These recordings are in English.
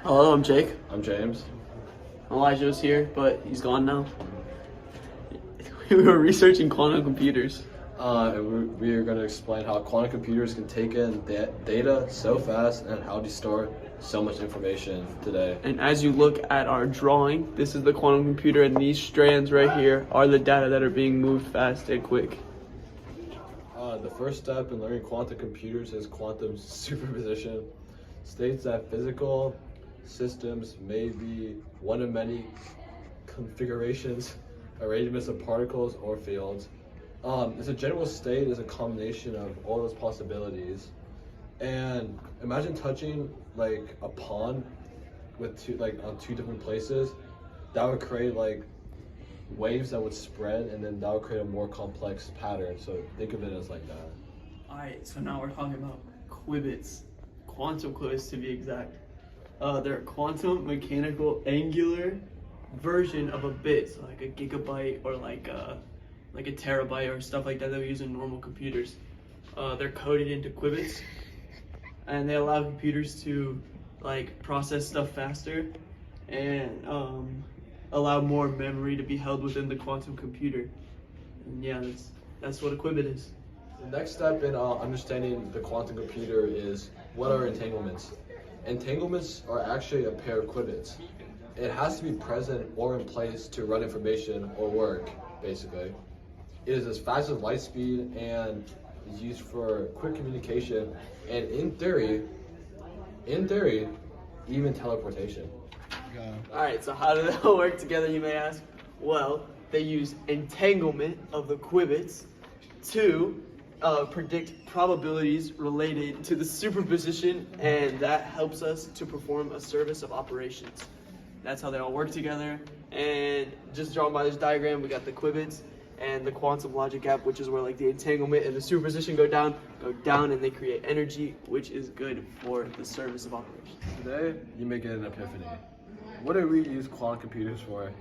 Hello, I'm Jake. I'm James. Elijah's here, but he's gone now. We were researching quantum computers. We are going to explain how quantum computers can take in data so fast and how to store so much information today. And as you look at our drawing, this is the quantum computer, and these strands right here are the data that are being moved fast and quick. The first step in learning quantum computers is quantum superposition. States that physical systems may be one of many configurations, arrangements of particles or fields. It's a general state is a combination of all those possibilities. And imagine touching like a pawn with on two different places. That would create like waves that would spread, and then that would create a more complex pattern. So think of it as like that. Alright, so now we're talking about qubits. Quantum qubits to be exact. They're a quantum mechanical angular version of a bit, so like a gigabyte or like a terabyte or stuff like that we use in normal computers. They're coded into qubits, and they allow computers to like process stuff faster and allow more memory to be held within the quantum computer. And yeah, that's what a qubit is. The next step in understanding the quantum computer is what are entanglements. Entanglements are actually a pair of qubits. It has to be present or in place to run information or work, basically. It is as fast as light speed and is used for quick communication and in theory, even teleportation. Alright, so how do they all work together, you may ask? Well, they use entanglement of the qubits to predict probabilities related to the superposition, and that helps us to perform a service of operations. That's how they all work together. And just drawn by this diagram, we got the qubits and the quantum logic gap, which is where like the entanglement and the superposition go down, and they create energy, which is good for the service of operations. Today, you may get an epiphany. What do we use quantum computers for?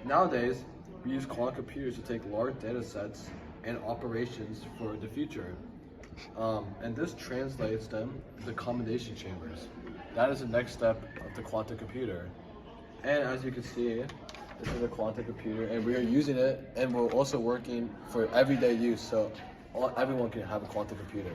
Nowadays, we use quantum computers to take large data sets and operations for the future. And this translates them to combination chambers. That is the next step of the quantum computer. And as you can see, this is a quantum computer, and we are using it, and we're also working for everyday use, so everyone can have a quantum computer.